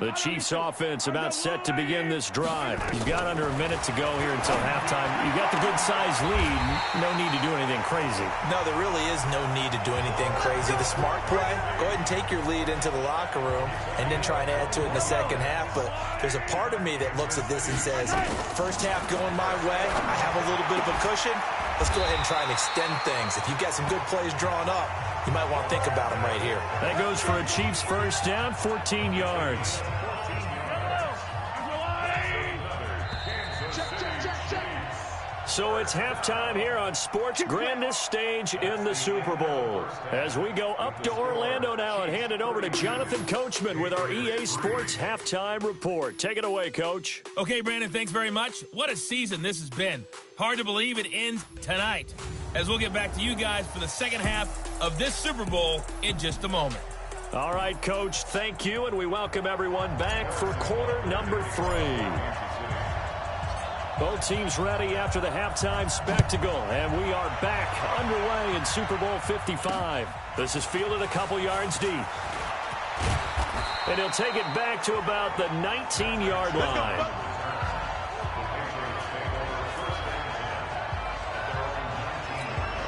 The Chiefs offense about set to begin this drive. You've got under a minute to go here until halftime. You've got the good-sized lead. No need to do anything crazy. No, there really is no need to do anything crazy. The smart play, go ahead and take your lead into the locker room and then try and add to it in the second half. But there's a part of me that looks at this and says, first half going my way, I have a little bit of a cushion. Let's go ahead and try and extend things. If you've got some good plays drawn up, you might want to think about them right here. That goes for a Chiefs first down, 14 yards. So it's halftime here on sports' grandest stage in the Super Bowl. As we go up to Orlando now and hand it over to Jonathan Coachman with our EA Sports Halftime Report. Take it away, Coach. Okay, Brandon, thanks very much. What a season this has been. Hard to believe it ends tonight. As we'll get back to you guys for the second half of this Super Bowl in just a moment. All right, Coach, thank you, and we welcome everyone back for quarter number 3. Both teams ready after the halftime spectacle, and we are back underway in Super Bowl 55. This is fielded a couple yards deep. And he'll take it back to about the 19-yard line.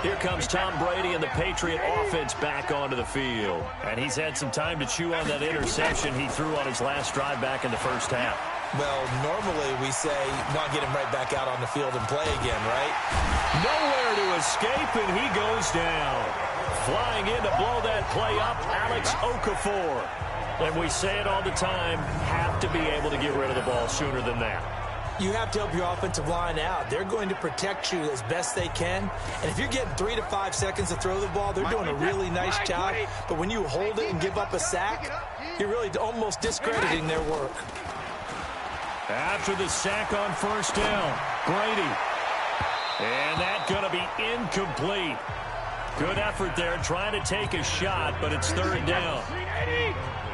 Here comes Tom Brady and the Patriot offense back onto the field. And he's had some time to chew on that interception he threw on his last drive back in the first half. Well, normally we say, want to get him right back out on the field and play again, right? Nowhere to escape, and he goes down. Flying in to blow that play up, Alex Okafor. And we say it all the time, have to be able to get rid of the ball sooner than that. You have to help your offensive line out. They're going to protect you as best they can. And if you're getting 3 to 5 seconds to throw the ball, they're doing a really nice job. But when you hold it and give up a sack, you're really almost discrediting their work. After the sack on first down, Brady. And that's going to be incomplete. Good effort there, trying to take a shot, but it's third down.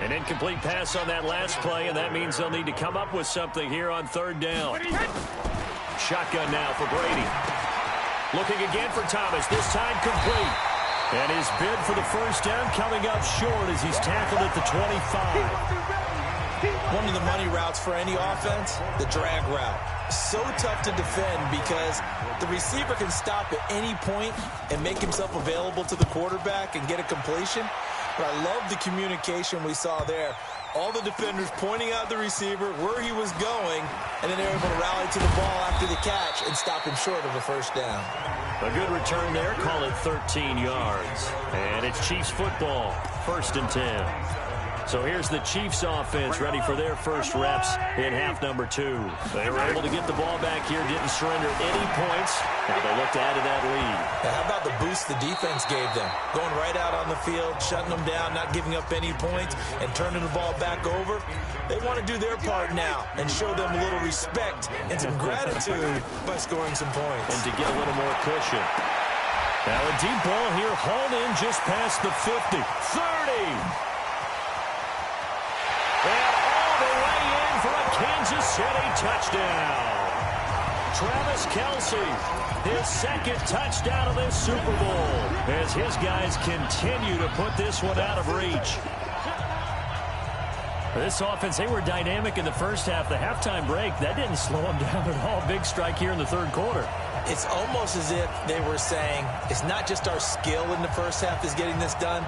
An incomplete pass on that last play, and that means they'll need to come up with something here on third down. Shotgun now for Brady. Looking again for Thomas, this time complete. And his bid for the first down coming up short as he's tackled at the 25. One of the money routes for any offense, the drag route. So tough to defend because the receiver can stop at any point and make himself available to the quarterback and get a completion. But I love the communication we saw there. All the defenders pointing out the receiver, where he was going, and then they're able to rally to the ball after the catch and stop him short of a first down. A good return there, call it 13 yards. And it's Chiefs football, 1st and 10. So here's the Chiefs offense ready for their first reps in half number 2. They were able to get the ball back here, didn't surrender any points. Now they look to add to that lead. Now how about the boost the defense gave them? Going right out on the field, shutting them down, not giving up any points, and turning the ball back over. They want to do their part now and show them a little respect and some gratitude by scoring some points. And to get a little more cushion. Now a deep ball here, hauled in just past the 50. 30! And all the way in for a Kansas City touchdown. Travis Kelce, his second touchdown of this Super Bowl, as his guys continue to put this one out of reach. This offense, they were dynamic in the first half. The halftime break, that didn't slow them down at all. Big strike here in the third quarter. It's almost as if they were saying, it's not just our skill in the first half that's getting this done.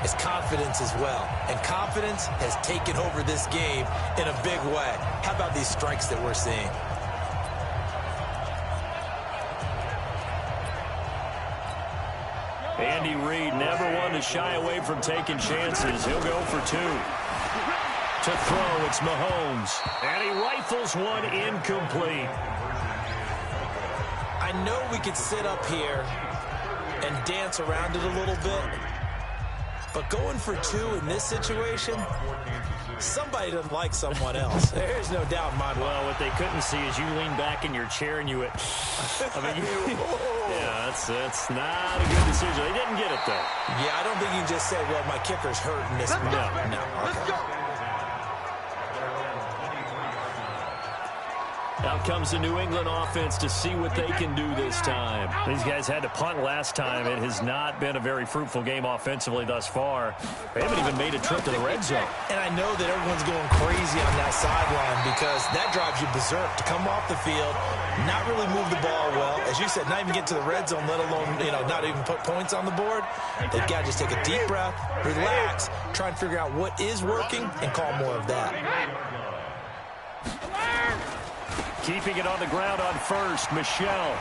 It's confidence as well. And confidence has taken over this game in a big way. How about these strikes that we're seeing? Andy Reid never one to shy away from taking chances. He'll go for 2. To throw, it's Mahomes. And he rifles one incomplete. I know we could sit up here and dance around it a little bit. But going for 2 in this situation, somebody doesn't like someone else. There's no doubt in my mind. Well, what they couldn't see is you lean back in your chair and you went, yeah, that's not a good decision. They didn't get it, though. Yeah, I don't think you can just say, well, my kicker's hurt in this. No. Okay. Out comes the New England offense to see what they can do this time. These guys had to punt last time. It has not been a very fruitful game offensively thus far. They haven't even made a trip to the red zone. And I know that everyone's going crazy on that sideline because that drives you berserk to come off the field, not really move the ball well. As you said, not even get to the red zone, let alone, not even put points on the board. They've got to just take a deep breath, relax, try and figure out what is working, and call more of that. Keeping it on the ground on first, Michelle.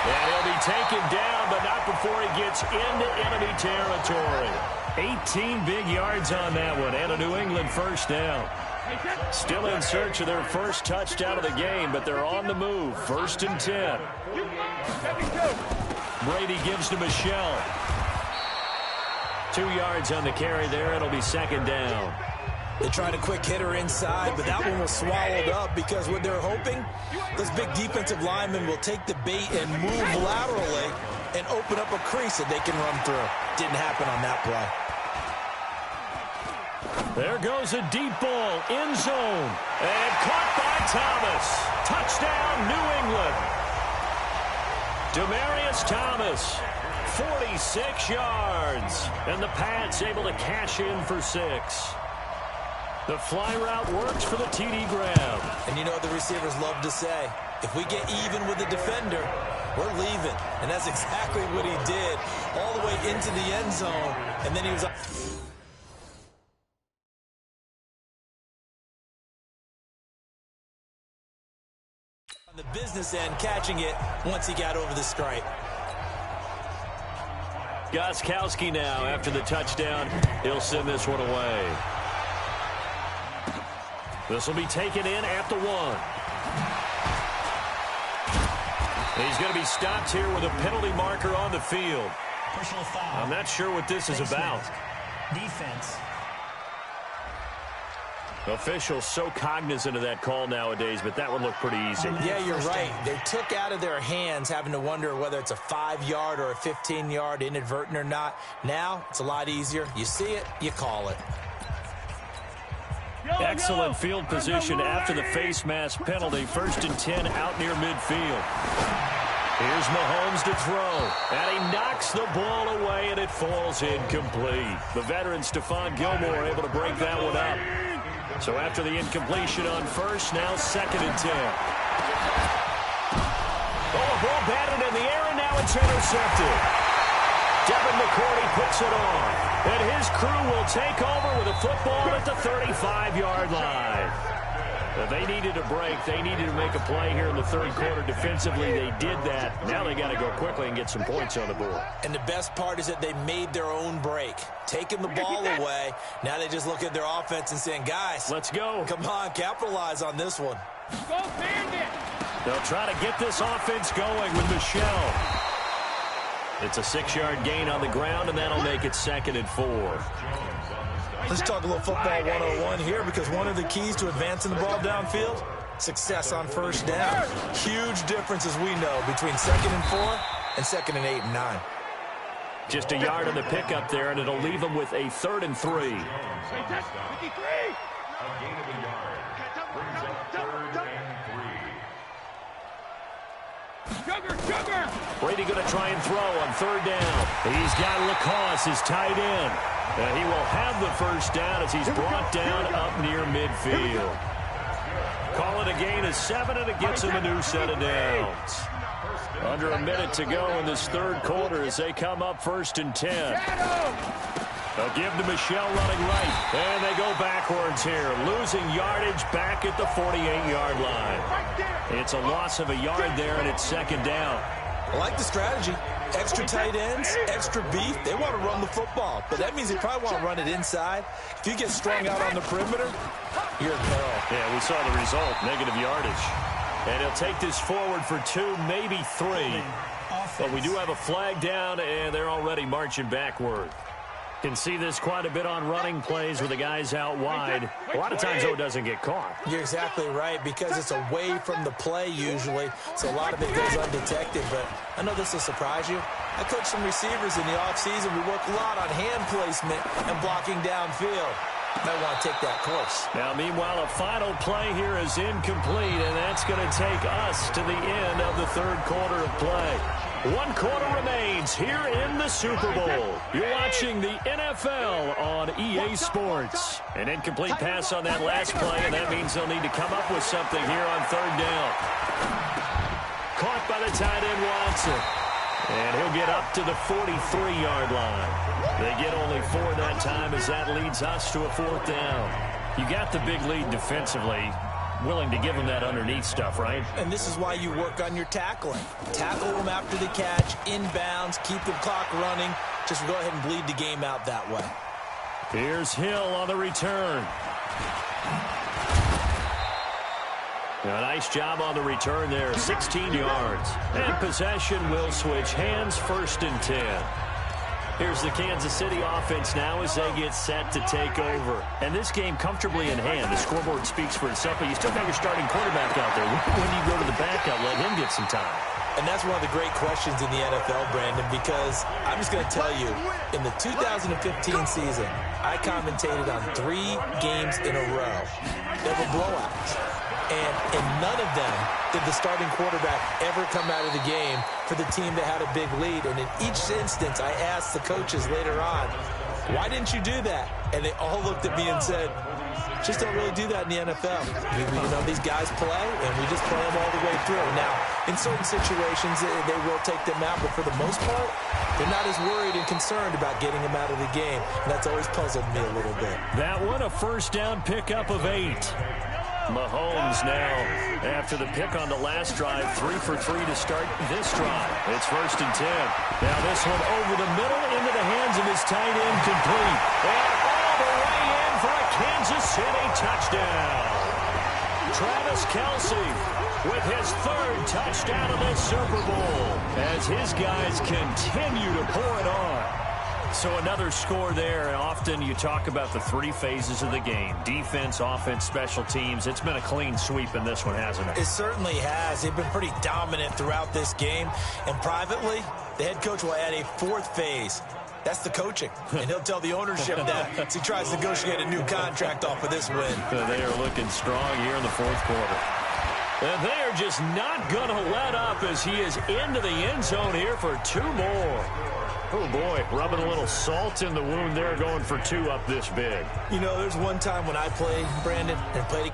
And he'll be taken down, but not before he gets into enemy territory. 18 big yards on that one, and a New England first down. Still in search of their first touchdown of the game, but they're on the move. 1st and 10. Brady gives to Michelle. 2 yards on the carry there. It'll be 2nd down. They tried a quick hitter inside, but that one was swallowed up because what they're hoping, this big defensive lineman will take the bait and move laterally and open up a crease that they can run through. Didn't happen on that play. There goes a deep ball, end zone, and caught by Thomas. Touchdown, New England. Demaryius Thomas, 46 yards, and the Pats able to cash in for 6. The fly route works for the TD grab. And you know what the receivers love to say? If we get even with the defender, we're leaving. And that's exactly what he did, all the way into the end zone. And then he was... on the business end, catching it once he got over the stripe. Gostkowski now, after the touchdown, he'll send this one away. This will be taken in at the 1. He's going to be stopped here with a penalty marker on the field. Personal foul. I'm not sure what this is about. Defense. Officials so cognizant of that call nowadays, but that one looked pretty easy. Yeah, you're right. They took out of their hands having to wonder whether it's a 5-yard or a 15-yard, inadvertent or not. Now, it's a lot easier. You see it, you call it. Excellent field position after the face mask penalty. 1st and 10 out near midfield. Here's Mahomes to throw. And he knocks the ball away, and it falls incomplete. The veteran Stephon Gilmore able to break that one up. So after the incompletion on first, now 2nd and 10. Oh, a ball batted in the air, and now it's intercepted. Devin McCourty puts it on. And his crew will take over with a football at the 35-yard line. If they needed a break, they needed to make a play here in the 3rd quarter defensively. They did that. Now they got to go quickly and get some points on the board. And the best part is that they made their own break. Taking the ball away. Now they just look at their offense and saying, guys, let's go. Come on, capitalize on this one. Go, Bandit! They'll try to get this offense going with Michelle. It's a 6-yard gain on the ground, and that'll make it 2nd and 4. Let's talk a little football 101 here, because one of the keys to advancing the ball downfield, success on first down. Huge difference, as we know, between 2nd and 4 and 2nd and 8 and 9. Just a yard on the pickup there, and it'll leave them with a 3rd and 3. Brady going to try and throw on 3rd down. He's got Lacoste, his tight end. And he will have the first down as he's brought down up near midfield. Call it a gain of 7, and it gets him a new set of downs. Under a minute to go in this 3rd quarter as they come up 1st and 10. They'll give to Michelle running right. And they go backwards here, losing yardage back at the 48-yard line. It's a loss of a yard there, and it's 2nd down. I like the strategy. Extra tight ends, extra beef. They want to run the football, but that means they probably want to run it inside. If you get strung out on the perimeter, you're in peril. Yeah, we saw the result, negative yardage. And he'll take this forward for 2, maybe 3. But we do have a flag down, and they're already marching backward. Can see this quite a bit on running plays with the guys out wide. A lot of times, though, it doesn't get caught. You're exactly right, because it's away from the play usually, so a lot of it goes undetected. But I know this will surprise you. I coach some receivers in the offseason. We work a lot on hand placement and blocking downfield. Might want to take that course. Now, meanwhile, a final play here is incomplete, and that's going to take us to the end of the third quarter of play. 1 quarter remains here in the Super Bowl. You're watching the NFL on EA Sports. An incomplete pass on that last play, and that means they'll need to come up with something here on third down. Caught by the tight end, Watson. And he'll get up to the 43-yard line. They get only 4 that time as that leads us to a 4th down. You got the big lead defensively. Willing to give them that underneath stuff, right? And this is why you work on your tackling. Tackle them after the catch, inbounds, keep the clock running. Just go ahead and bleed the game out that way. Here's Hill on the return. A nice job on the return there, 16 yards. And possession will switch hands, 1st and 10. Here's the Kansas City offense now as they get set to take over. And this game comfortably in hand. The scoreboard speaks for itself, but you still got your starting quarterback out there. When do you go to the backup, let him get some time? And that's one of the great questions in the NFL, Brandon, because I'm just going to tell you, in the 2015 season, I commentated on 3 games in a row that were blowouts. And in none of them did the starting quarterback ever come out of the game for the team that had a big lead. And in each instance, I asked the coaches later on, why didn't you do that? And they all looked at me and said, just don't really do that in the NFL. You know, these guys play, and we just play them all the way through. Now, in certain situations, they will take them out, but for the most part, they're not as worried and concerned about getting them out of the game. And that's always puzzled me a little bit. That one, a 1st down pickup of 8. Mahomes now, after the pick on the last drive, 3 for 3 to start this drive. It's 1st and 10. Now this one over the middle into the hands of his tight end, complete. And all the way in for a Kansas City touchdown. Travis Kelce with his 3rd touchdown of this Super Bowl as his guys continue to pour it on. So another score there, and often you talk about the 3 phases of the game. Defense, offense, special teams. It's been a clean sweep in this one, hasn't it? It certainly has. They've been pretty dominant throughout this game. And privately, the head coach will add a 4th phase. That's the coaching. And he'll tell the ownership that as he tries to negotiate a new contract off of this win. They are looking strong here in the 4th quarter. And they are just not going to let up as he is into the end zone here for 2 more. Oh, boy, rubbing a little salt in the wound there, going for 2 up this big. You know, there's one time when I played, Brandon, and played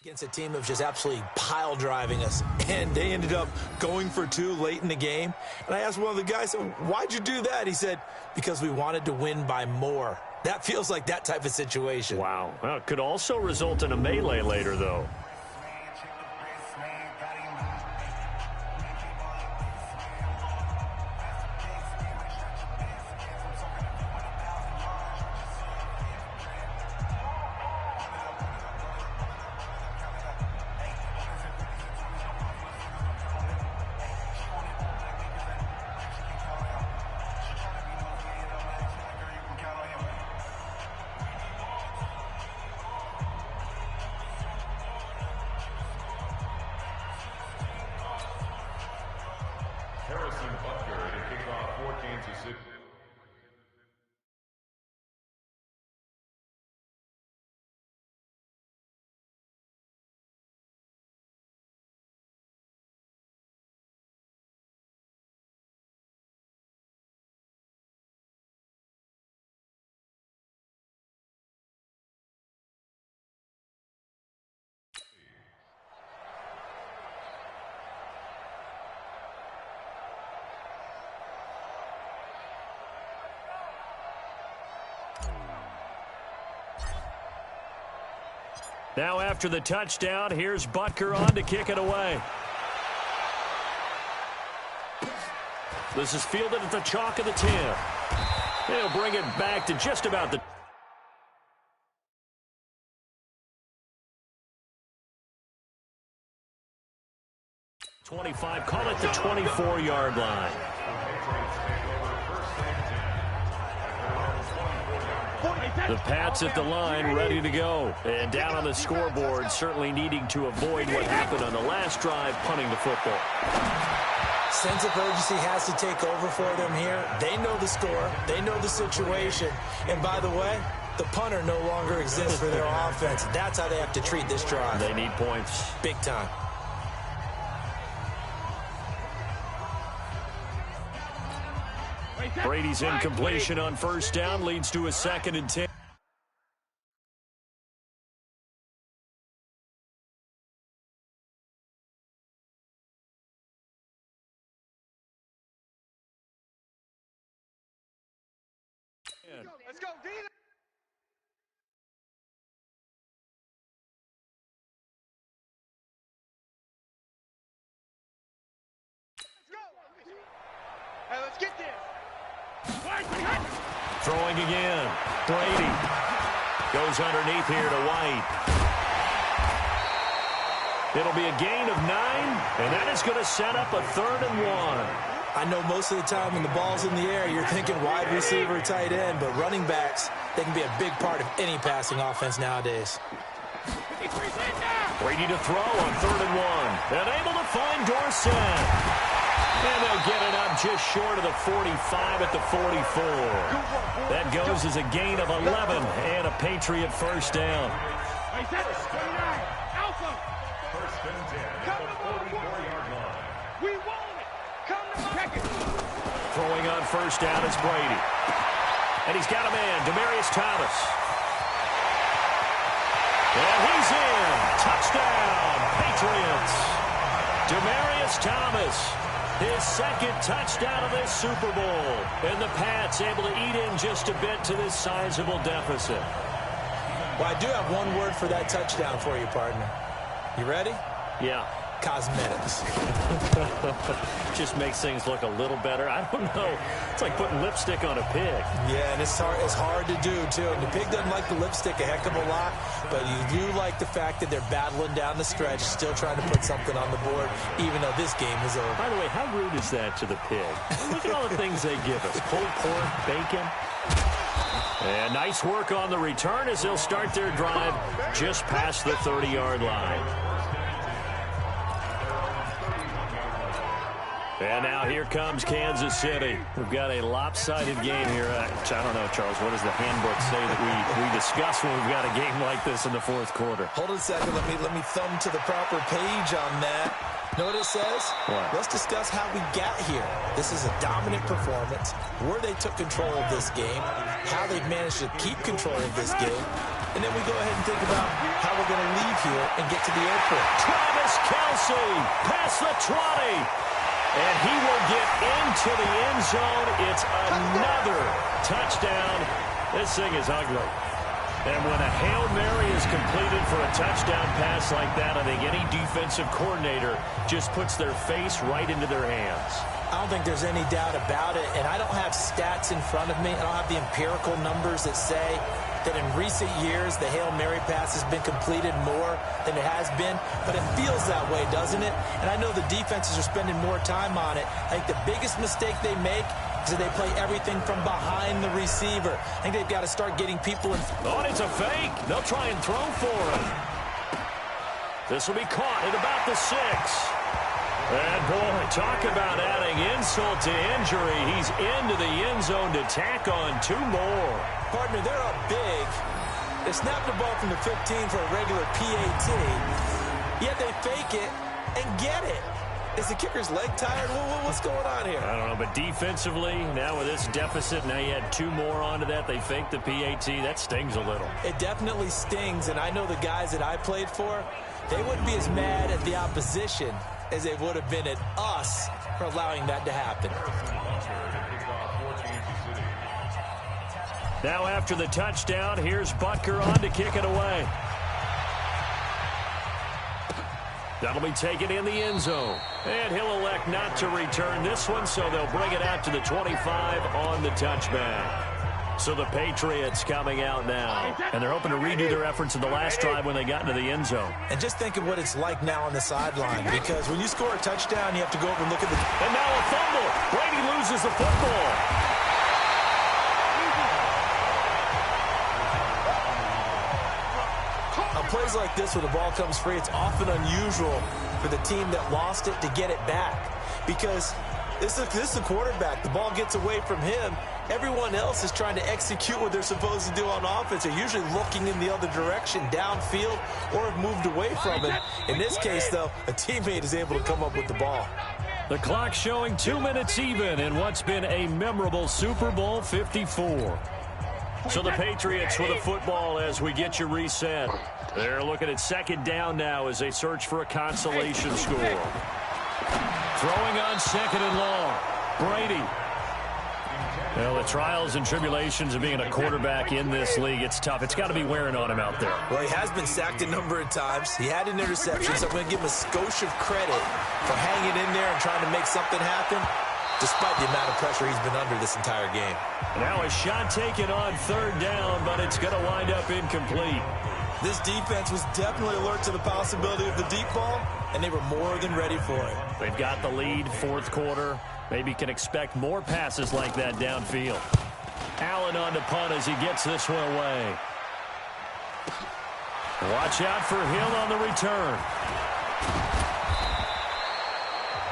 Against a team of just absolutely pile driving us, and they ended up going for 2 late in the game. And I asked one of the guys, why'd you do that? He said, because we wanted to win by more. That feels like that type of situation. Wow. Well, it could also result in a melee later, though. Now after the touchdown, here's Butker on to kick it away. This is fielded at the chalk of the 10. They'll bring it back to just about the 25, call it the 24-yard line. The Pats at the line, ready to go. And down on the scoreboard, certainly needing to avoid what happened on the last drive, punting the football. Sense of urgency has to take over for them here. They know the score. They know the situation. And by the way, the punter no longer exists for their offense. That's how they have to treat this drive. They need points. Big time. Brady's incompletion on first down leads to a 2nd and 10. Let's go, Dina. Let's go. Hey, let's get this. Throwing again. Brady goes underneath here to White. It'll be a gain of 9, and that is going to set up a 3rd and 1. I know most of the time when the ball's in the air, you're thinking wide receiver, tight end, but running backs, they can be a big part of any passing offense nowadays. Brady to throw on 3rd and 1. And able to find Dorsett. And they'll get it up just short of the 45 at the 44. That goes as a gain of 11 and a Patriot first down. Throwing on first down is Brady. And he's got a man, Demaryius Thomas. And he's in. Touchdown, Patriots. Demaryius Thomas. His 2nd touchdown of this Super Bowl. And the Pats able to eat in just a bit to this sizable deficit. Well, I do have one word for that touchdown for you, partner. You ready? Yeah. Cosmetics. Just makes things look a little better. I don't know. It's like putting lipstick on a pig. Yeah, and it's hard to do, too. And the pig doesn't like the lipstick a heck of a lot, but you do like the fact that they're battling down the stretch, still trying to put something on the board, even though this game is over. By the way, how rude is that to the pig? Look at all the things they give us. Pulled pork, bacon. And nice work on the return as they'll start their drive just past the 30-yard line. And now here comes Kansas City. We've got a lopsided game here. I don't know, Charles, what does the handbook say that we discuss when we've got a game like this in the fourth quarter? Hold it a second. Let me thumb to the proper page on that. Know what it says? What? Let's discuss how we got here. This is a dominant performance, where they took control of this game, how they've managed to keep control of this game, and then we go ahead and think about how we're going to leave here and get to the airport. Travis Kelce past the 20. And he will get into the end zone. It's another touchdown. This thing is ugly. And when a Hail Mary is completed for a touchdown pass like that, I think any defensive coordinator just puts their face right into their hands. I don't think there's any doubt about it. And I don't have stats in front of me. I don't have the empirical numbers that say that in recent years the Hail Mary pass has been completed more than it has been, but it feels that way, doesn't it? And I know the defenses are spending more time on it. I think the biggest mistake they make is that they play everything from behind the receiver. I think they've got to start getting people in. Oh, it's a fake. They'll try and throw for him. This will be caught at about the 6. And boy, talk about adding insult to injury. He's into the end zone to tack on 2 more. Partner, they're up big. They snapped the ball from the 15 for a regular PAT, yet they fake it and get it. Is the kicker's leg tired? What's going on here? I don't know, but defensively, now with this deficit, now you add 2 more onto that. They fake the PAT. That stings a little. It definitely stings, and I know the guys that I played for, they wouldn't be as mad at the opposition as they would have been at us for allowing that to happen. Now after the touchdown, here's Butker on to kick it away. That'll be taken in the end zone. And he'll elect not to return this one, so they'll bring it out to the 25 on the touchback. So the Patriots coming out now. And they're hoping to redo their efforts in the last drive when they got into the end zone. And just think of what it's like now on the sideline, because when you score a touchdown, you have to go over and look at the... And now a fumble. Brady loses the football. On plays like this where the ball comes free, it's often unusual for the team that lost it to get it back, because this is a quarterback. The ball gets away from him. Everyone else is trying to execute what they're supposed to do on offense. They're usually looking in the other direction, downfield, or have moved away from him. In this case, though, a teammate is able to come up with the ball. The clock showing 2 minutes even in what's been a memorable Super Bowl 54. So the Patriots with a football as we get you reset. They're looking at second down now as they search for a consolation score. Throwing on second and long. Brady. Well, the trials and tribulations of being a quarterback in this league, it's tough. It's got to be wearing on him out there. Well, he has been sacked a number of times. He had an interception, so I'm going to give him a skosh of credit for hanging in there and trying to make something happen, despite the amount of pressure he's been under this entire game. Now a shot taken on third down, but it's going to wind up incomplete. This defense was definitely alert to the possibility of the deep ball, and they were more than ready for it. They've got the lead, fourth quarter. Maybe can expect more passes like that downfield. Allen on to punt as he gets this one away. Watch out for Hill on the return.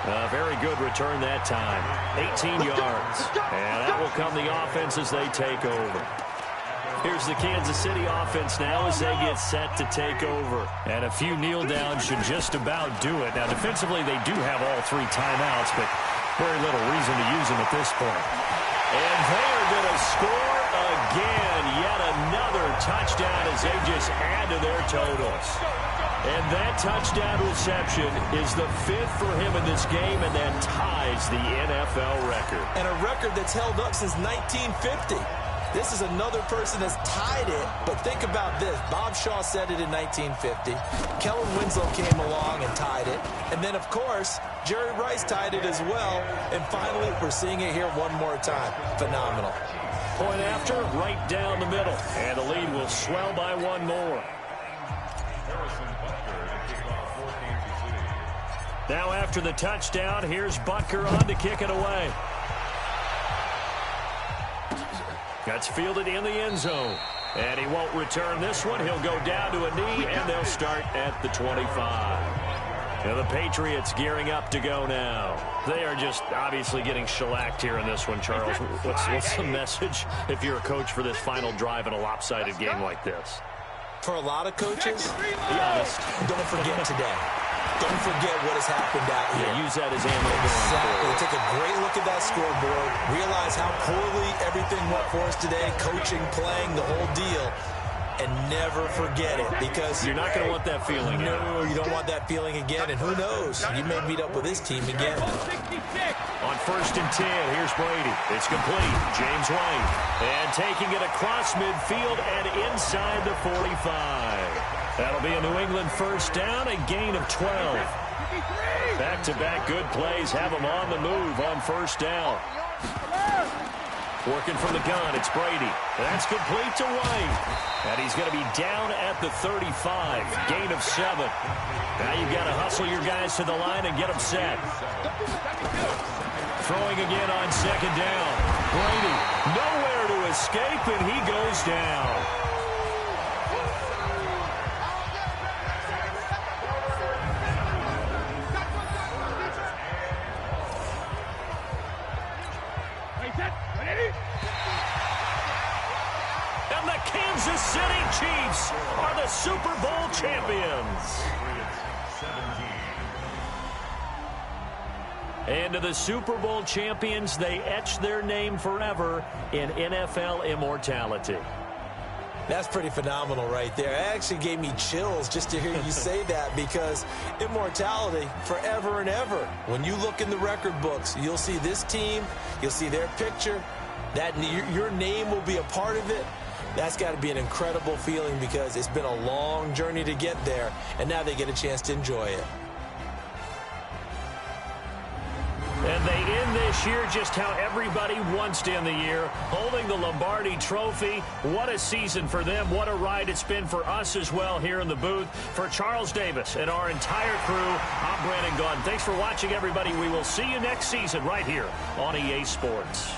A very good return that time. 18 yards. And that will come the offense as they take over. Here's the Kansas City offense now as they get set to take over. And a few kneel downs should just about do it. Now, defensively, they do have all 3 timeouts, but very little reason to use them at this point. And they are going to score again. Yet another touchdown as they just add to their totals. And that touchdown reception is the 5th for him in this game, and that ties the NFL record. And a record that's held up since 1950. This is another person that's tied it, but think about this. Bob Shaw said it in 1950. Kellen Winslow came along and tied it. And then, of course, Jerry Rice tied it as well. And finally, we're seeing it here one more time. Phenomenal. Point after, right down the middle. And the lead will swell by 1 more. Now after the touchdown, here's Butker on to kick it away. That's fielded in the end zone. And he won't return this one. He'll go down to a knee, and they'll start at the 25. And the Patriots gearing up to go now. They are just obviously getting shellacked here in this one, Charles. What's the message if you're a coach for this final drive in a lopsided game like this? For a lot of coaches, be honest, don't forget today. Don't forget what has happened out here. Yeah, use that as ammo. Exactly. Take a great look at that scoreboard. Realize how poorly everything went for us today. Coaching, playing, the whole deal. And never forget it, because you're not going to want that feeling. No, you don't want that feeling again. And who knows? You may meet up with this team again. On 1st and 10, here's Brady. It's complete. James White. And taking it across midfield and inside the 45. That'll be a New England first down, a gain of 12. Back-to-back good plays have them on the move on first down. Working from the gun, it's Brady. That's complete to White. And he's going to be down at the 35. Gain of 7. Now you've got to hustle your guys to the line and get them set. Throwing again on 2nd down. Brady, nowhere to escape, and he goes down. And the Kansas City Chiefs are the Super Bowl champions. And to the Super Bowl champions, they etch their name forever in NFL immortality. That's pretty phenomenal right there. It actually gave me chills just to hear you say that, because immortality forever and ever. When you look in the record books, you'll see this team, you'll see their picture, that your name will be a part of it. That's got to be an incredible feeling, because it's been a long journey to get there, and now they get a chance to enjoy it. And they end this year just how everybody wants to end the year, holding the Lombardi Trophy. What a season for them. What a ride it's been for us as well here in the booth. For Charles Davis and our entire crew, I'm Brandon Gaudin. Thanks for watching, everybody. We will see you next season right here on EA Sports.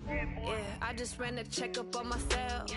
Yeah, I just ran a checkup on myself.